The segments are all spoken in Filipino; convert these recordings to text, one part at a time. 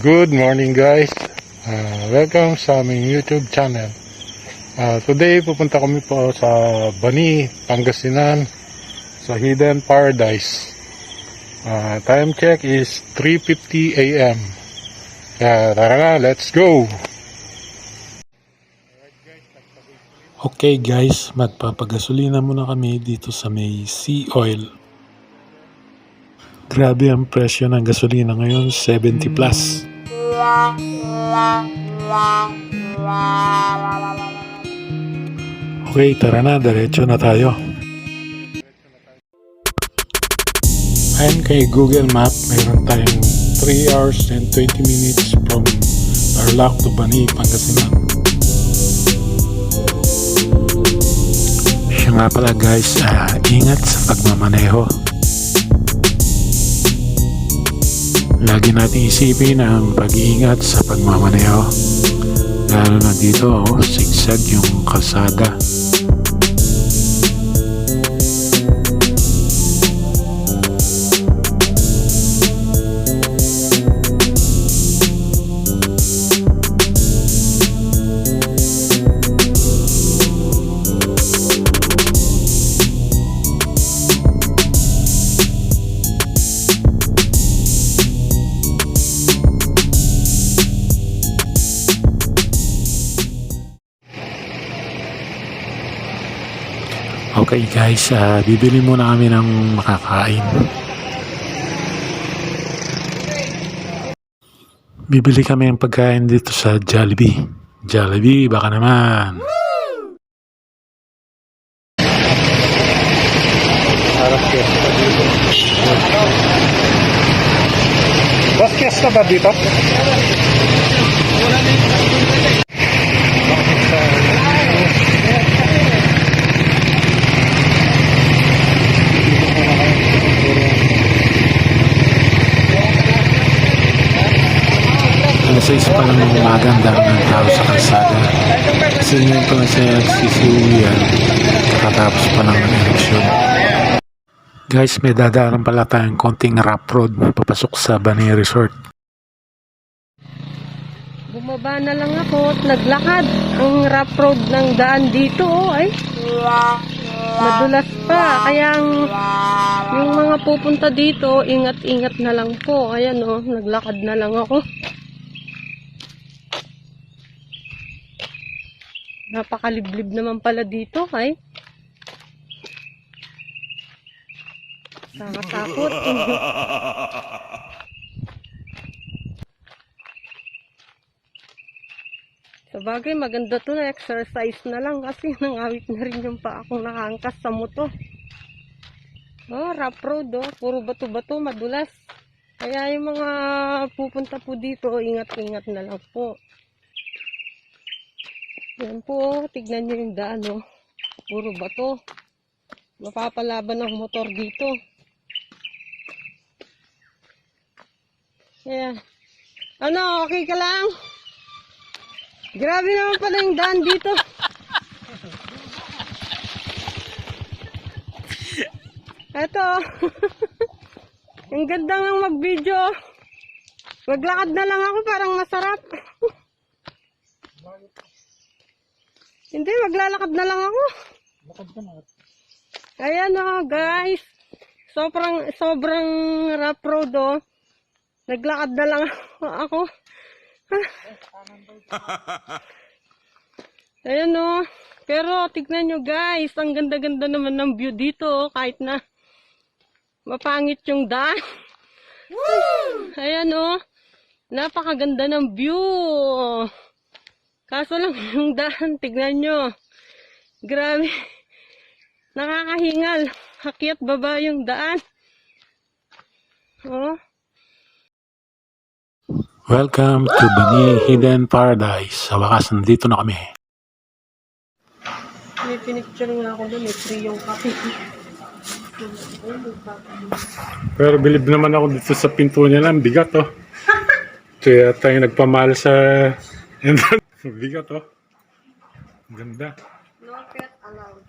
Good morning guys. Welcome sa aming YouTube channel. Today pupunta kami po sa Bani, Pangasinan sa Hidden Paradise. Time check is 3:50 AM. Tara na, let's go. Okay guys, magpapagasolina muna kami dito sa may Sea Oil. Grabe ang presyo ng gasolina ngayon, 70 plus. Okay, tara na, diretso na tayo. Ayon kay Google Map, mayroon tayong 3 hours and 20 minutes from Tarlac to Bani, Pangasinan. Siya nga pala guys, ingat sa pagmamaneho. Lagi natin isipin ang pag-iingat sa pagmamaneho. Lalo na dito, sigsag yung kalsada. Okay guys, bibili muna kami ng makakain. Bibili kami ng pagkain dito sa Jollibee. Jollibee, baka naman. Harap fiesta dito. Bas fiesta ba dito? Alas 6 pa lang ng umaga, ang dami ng tao sa kalsada. Kasi ngayon pa lang siya nagsisiuwian katapos pa ng eleksyon. Guys, may dadaanan pala tayong konting rough road papasok sa Bani Resort. Bumaba na lang ako at naglakad. Ang rough road ng daan dito, ay madulas pa. Kaya yung mga pupunta dito, ingat-ingat na lang po. Ayan naglakad na lang ako. Napakaliblib naman pala dito, ay. Nakakatakot. Sabagay, maganda to na exercise na lang kasi nangawit na rin yung paa akong nakaangkas sa motor. Rough road, puro bato-bato, madulas. Kaya yung mga pupunta po dito, ingat-ingat na lang po. Yan po, tignan nyo yung daan, puro bato. Mapapalaban ng motor dito. Kaya, okay ka lang? Grabe naman pala yung daan dito. Eto. Ang ganda ng mag-video. Maglakad na lang ako, parang masarap. Hindi, maglalakad na lang ako. Ayan guys. Sobrang rough road Naglakad na lang ako. Ayan Pero tignan nyo guys, ang ganda-ganda naman ng view dito kahit na mapangit yung daan. Ayan napakaganda ng view. Kaso lang yung daan, tignan nyo. Grabe. Nakakahingal. Akyat baba yung daan. Welcome to Bani Hidden Paradise. Sa wakas, nandito na kami. May pinicture nga ako doon, free yung kape. Pero bilib naman ako dito sa pinto niya lang. Bigat Kaya tayo nagpamahal sa... Bigat Ganda. No pet allowed.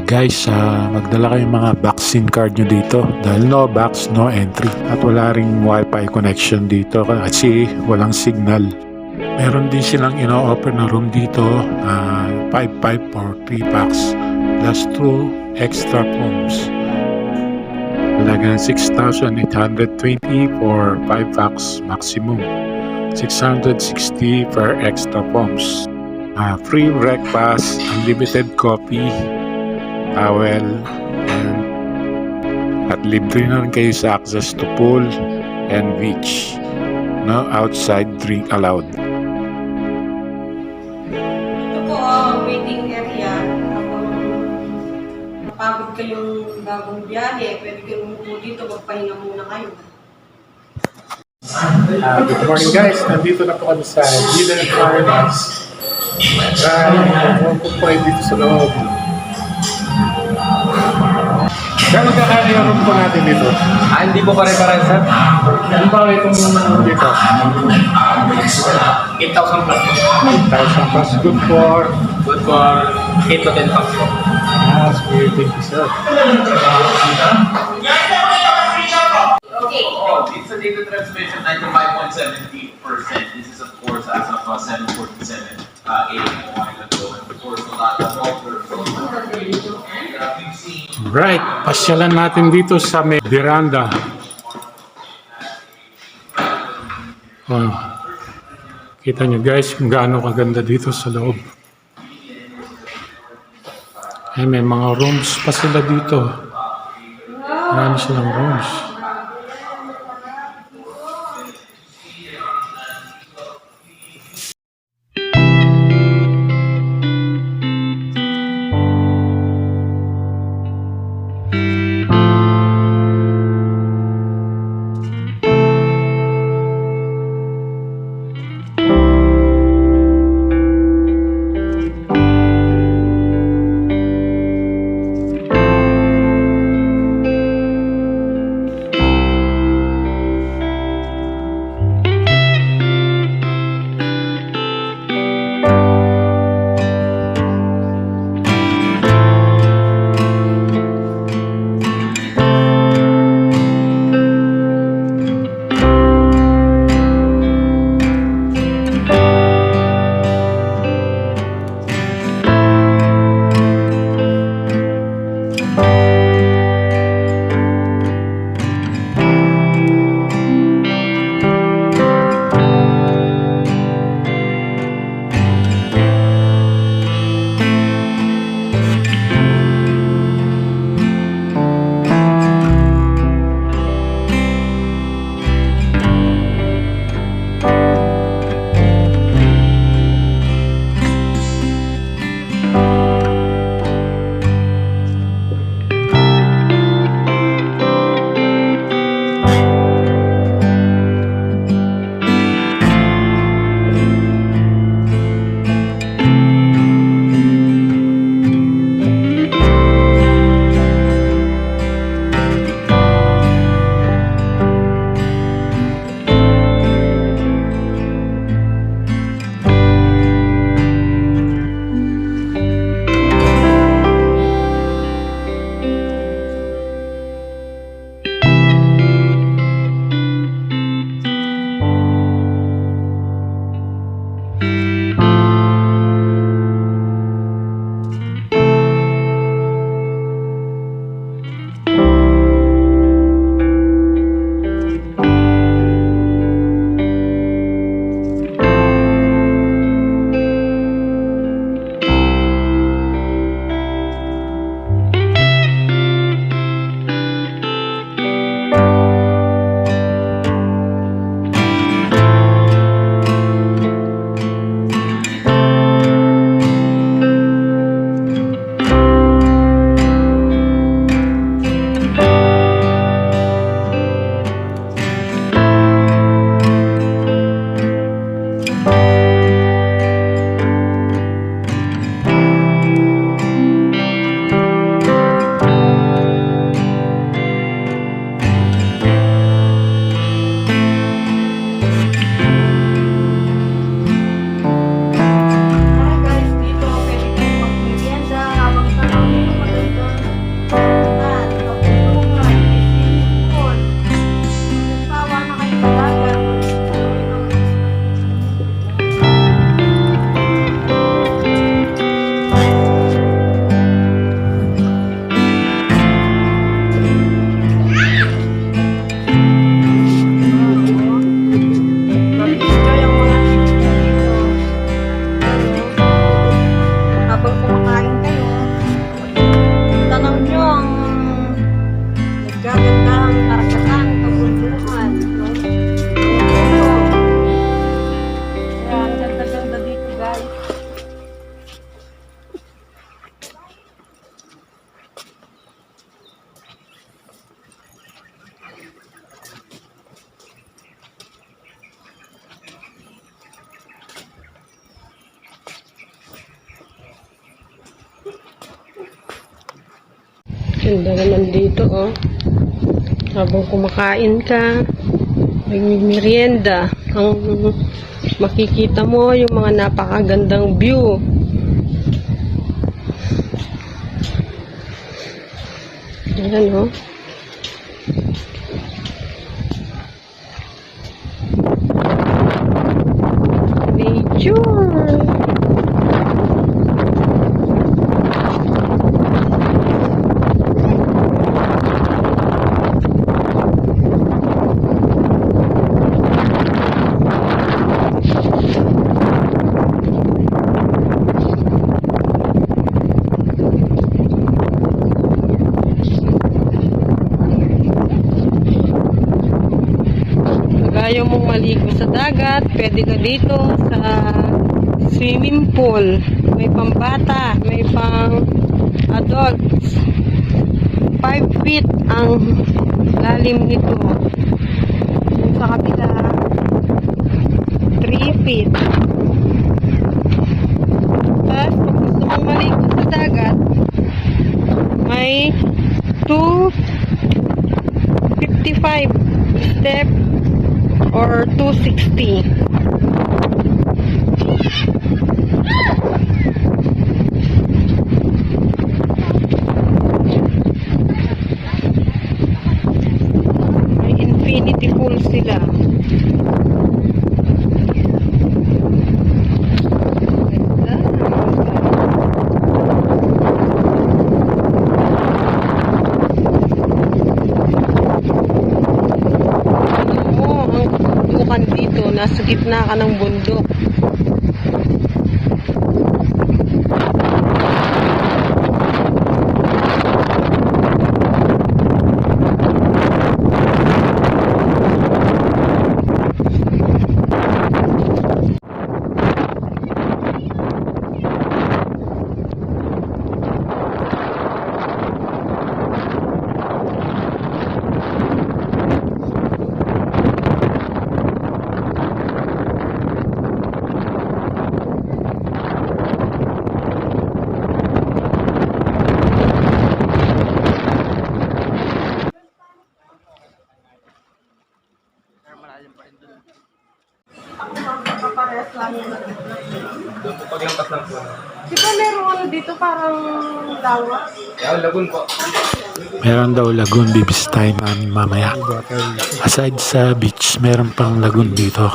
Guys, magdala kayong mga vaccine card nyo dito dahil no box, no entry. At wala ring wifi connection dito kasi walang signal. Meron din silang ino-offer na room dito, 5 for 3 packs plus 2 extra rooms. Halagang 6,820 for 5 packs maximum. 660 per extra rooms. Free breakfast, unlimited coffee, towel, at libre na rin kayo sa access to pool and beach. No outside drink allowed. Ito po ang waiting area. Kapag napagod kayong bagong biyahe, pwede kayong umupo dito, magpahinga muna kayo. Good morning guys, nandito na po kami sa Hidden Paradise. Huwag po po dito sa loob. Gano'n kakali yung room po natin dito? Hindi po pare-pareho, sir. Ano ba itong dito? 8,000 plus. 8,000 plus. Good for? Good for 8 to 10 pounds po. Sige, thank you sir. It's a data transmission 95.70%. This is of course as of 7:47 a.m. Of course, wala na alter. We've seen Right, pasyalan natin dito sa may veranda. Oh. Kita nyo guys kung gaano kaganda dito sa loob. Ay, may mga rooms pa sila dito. Marami silang rooms. Ganda naman dito, oh. Habang kumakain ka, may merienda. Ang makikita mo yung mga napakagandang view. Ayan, oh. Nature. Kung ayaw mong maligo sa dagat, pwede ka dito sa swimming pool. May pambata, may pang adults. 5 feet ang lalim nito. Yung sa kabila, 3 feet. Tapos, kung gusto mong maligo sa dagat, may 255 step or 260. May infinity pool sila. Dito, nasa gitna ka ng bundok. Doon po paglampas lang po. Di ba meron ano dito parang lawa? Kaya lagun po. Meron daw lagoon bibisitahin namin mamaya. Aside sa beach, meron pang lagoon dito.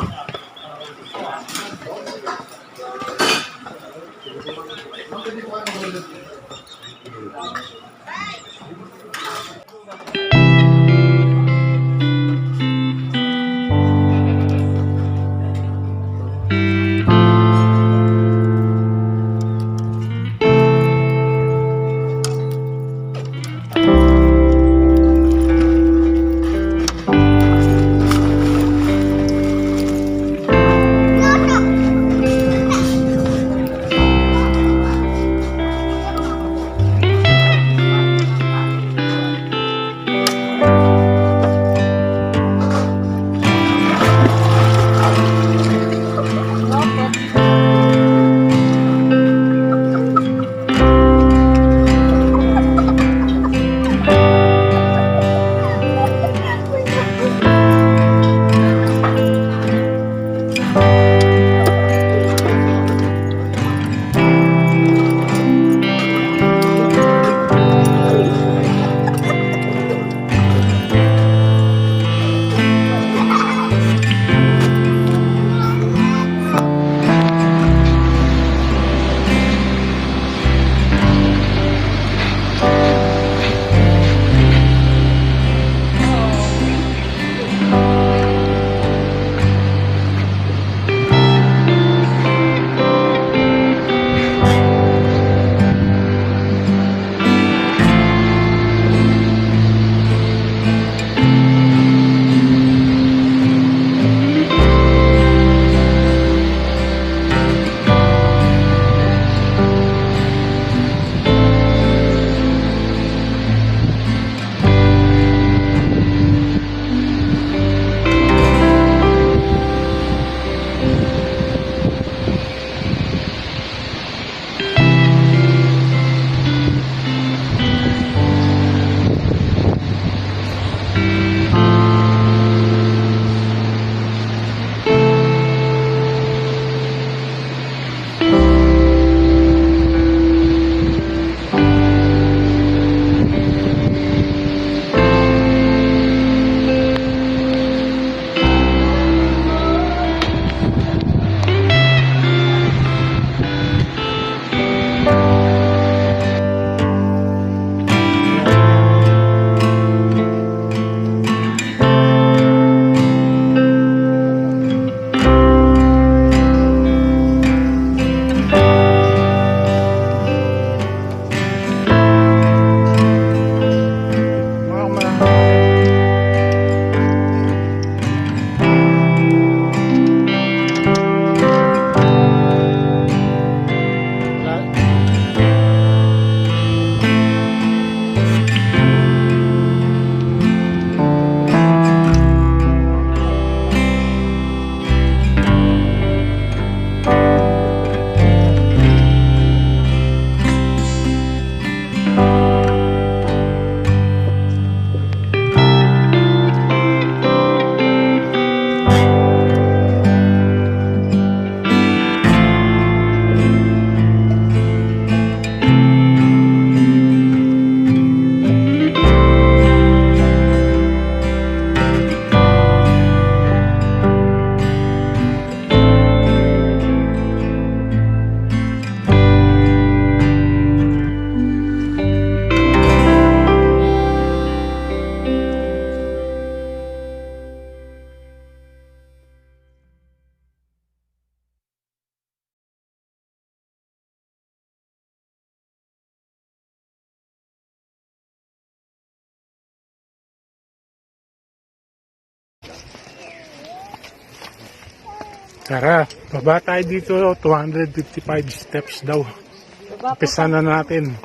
Tara, baba tayo dito, 255 steps daw. Baba po. Umpisa na natin.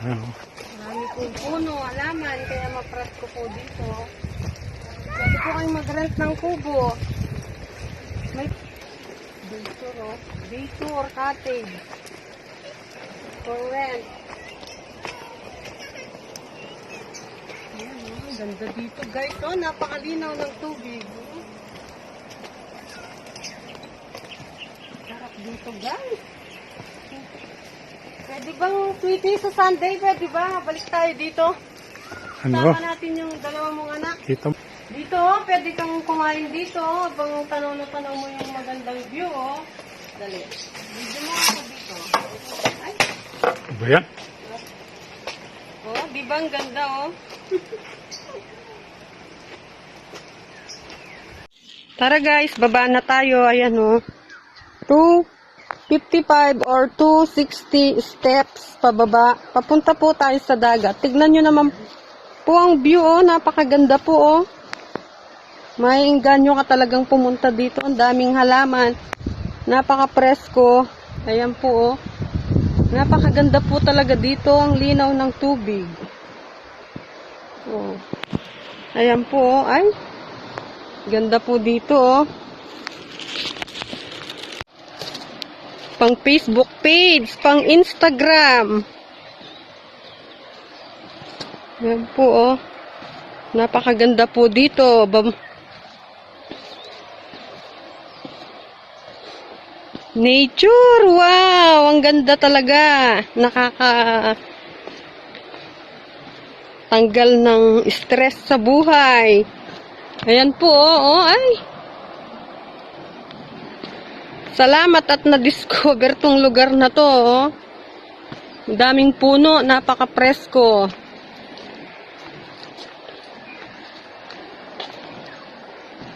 Marami pong puno, halaman, kaya mapresko po dito. Pwede po kayong mag-rent ng kubo. May dito or cottage. For rent. Ayan, oh, ganda dito guys. Oh, napakalinaw ng tubig. Oh. Sarap dito guys. Pwede bang sweetie sa Sunday? Pwede ba? Balik tayo dito. Ano? Sama natin yung dalawa mong anak. Dito. Dito, oh, pwede kang kumain dito. Habang tanaw na tanaw mo yung magandang view, oh. Dali. Video mo ako dito. Ay, Ano ba yan? oh, di ba ang ganda, oh? Tara guys, baba na tayo. Ayan, oh. 255 or 260 steps pababa. Papunta po tayo sa dagat. Tignan nyo naman po ang view, oh. Napakaganda po, oh. May inganyo ka talagang pumunta dito. Ang daming halaman. Napaka-presko. Ayan po, oh. Napakaganda po talaga dito. Ang linaw ng tubig. Oh. Ayan po, oh. Ay. Ganda po dito, oh. Pang Facebook page, pang Instagram. Ayan po, oh. Napakaganda po dito. Nature! Wow! Ang ganda talaga. Tanggal ng stress sa buhay. Ayan po, oh. Ay! Salamat at na-discover tong lugar na to, oh. Daming puno, napaka-presko.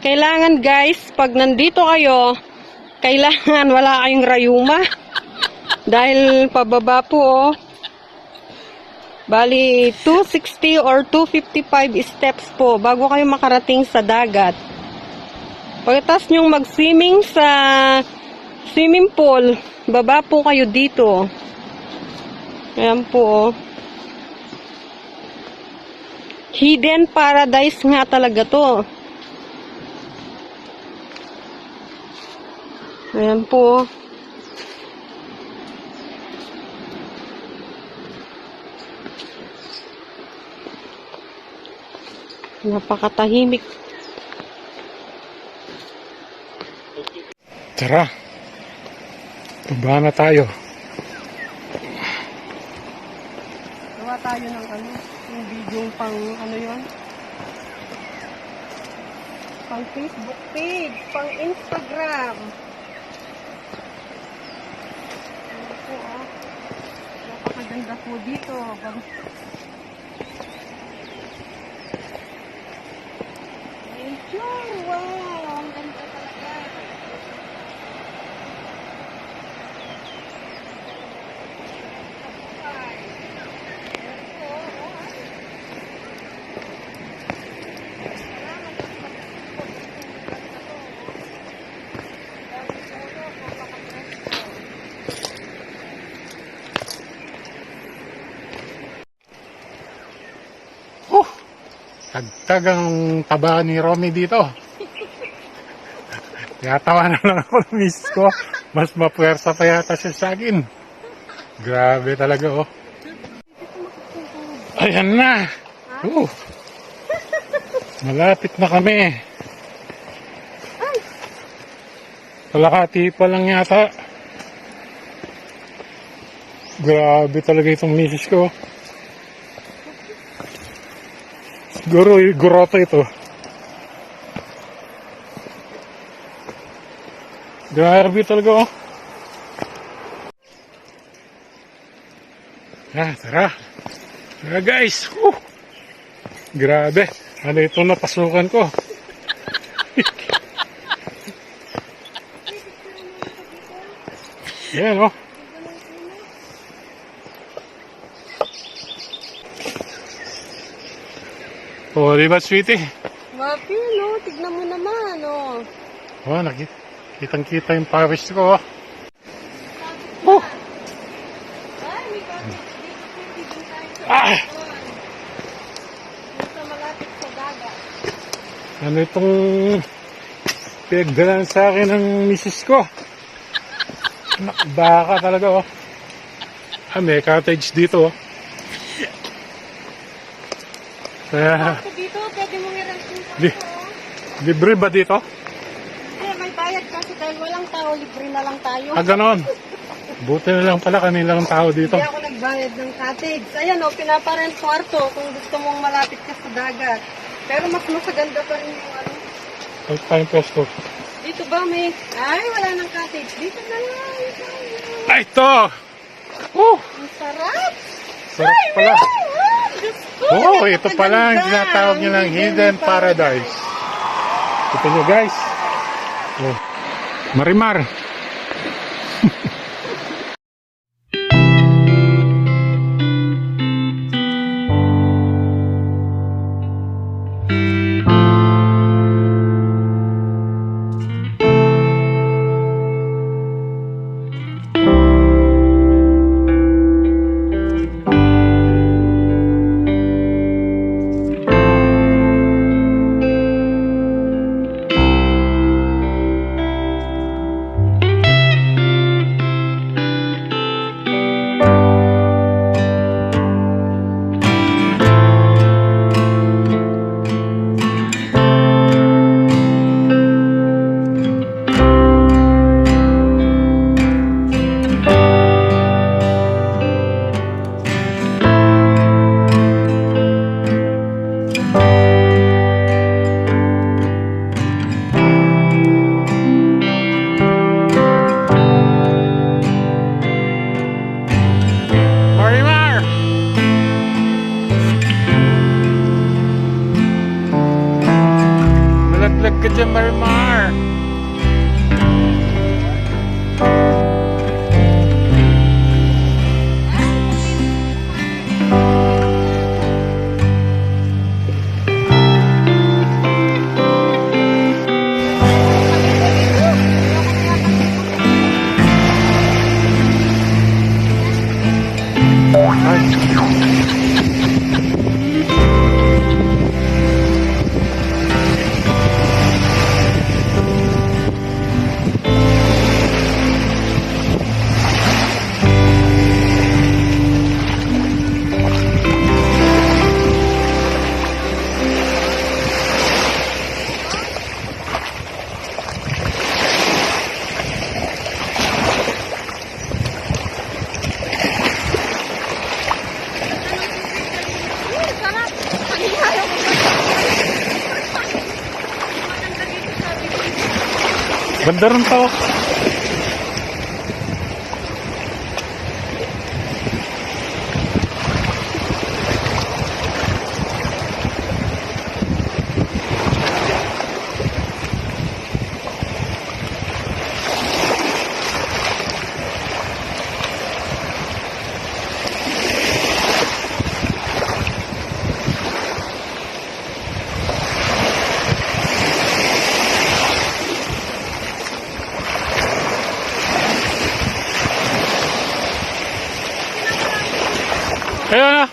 Kailangan guys, pag nandito kayo, kailangan wala kayong rayuma. Dahil pababa po, oh. Bali, 260 or 255 steps po bago kayo makarating sa dagat. Pagkatapos nyong mag-swimming sa swimming pool, baba po kayo dito. Ayan po, oh. Hidden paradise nga talaga to. Ayan po, oh. Napakatahimik. Tara. Baba na tayo. Gawa tayo ng yung video pang yun? Pang Facebook page, pang Instagram. Ano po, napakaganda po dito. Nature, wow! Ang ganda talaga. Tagtag ang taba ni Romy dito. Yatawa na lang ako ng miss ko. Mas mapuwersa pa yata siya sa akin. Grabe talaga, oh. Ayan na. Malapit na kami. Kalahati pa lang yata. Grabe talaga itong misis ko. Siguro groto ito. Grabe talaga, oh. Tara. Tara, guys. Grabe. Ano itong napasukan ko? Yan, oh. Oh, di ba, sweetie? Wapi, no? Tignan mo naman, oh. Oh, kitang-kita yung pawis ko, oh. Oh! Ay, may kapit dito tayo sa Ah! Dito malapit sa dagat. Ano itong pinagdalan sa akin ng misis ko? Baka talaga, oh. May cottage dito, oh. Kaya, Dito, pwede mong i-rent yung libre ba dito? Hindi, may bayad kasi dahil walang tao, libre na lang tayo. Ganon. Buti na lang pala kanilang tao dito. Hindi ako nagbayad ng cottage. Ayan, oh, pinaparent kwarto kung gusto mong malapit ka sa dagat. Pero mas masaganda pa rin yung Ang time pesto. Dito ba may... Ay, wala ng cottage. Dito na lang. Ay, ito! Ang sarap! Sarap pala. Diyos ko, Oh, ito napakaganda. pala ang tinatawag nyo ng Hidden Paradise. Ito nyo, guys. Oh. Marimar. Ganda rin to. Ayun na.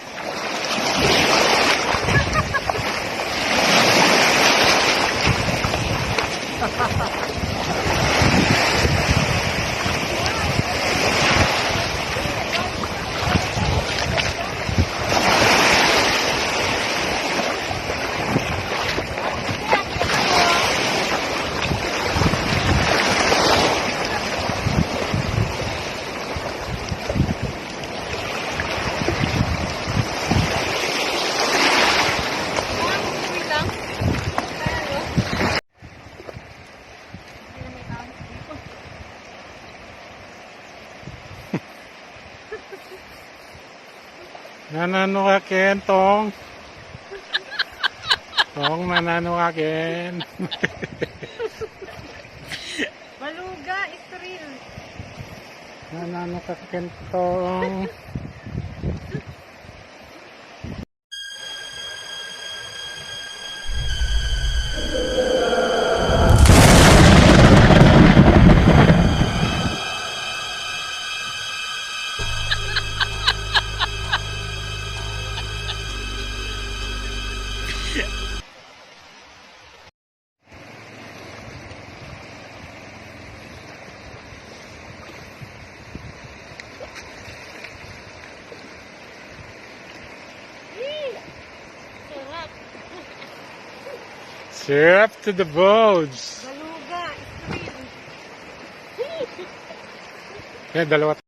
Nanano ka, Ken, Tong? Tong, nanano ka, Ken? Baluga, Israel. Nanano ka, Ken, Tong? Syrup to the bones. Baluga, Israel. Yan, dalawa.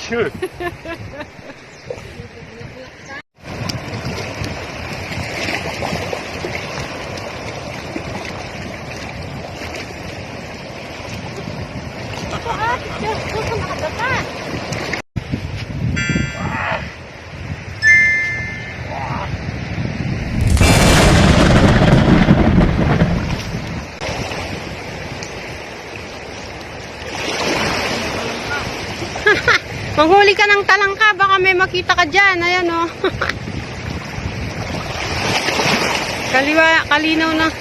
Shoot. Manghuli ka ng talangka, baka may makita ka dyan. Ayan o. Kalinaw na.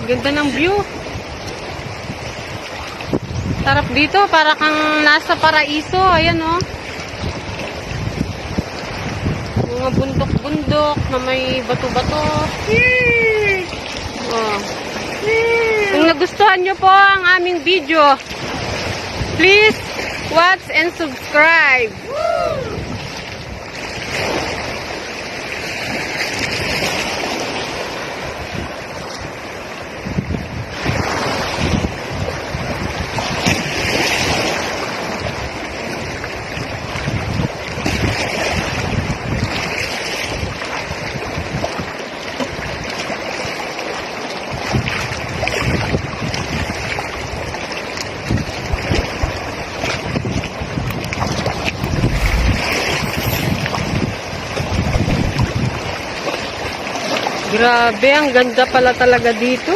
Ganda ng view. Sarap dito, para kang nasa paraiso. Ayan o. Mga bundok-bundok na may bato-bato. Oh. Kung nagustuhan nyo po ang aming video, please watch and subscribe. Grabe, ang ganda pala talaga dito.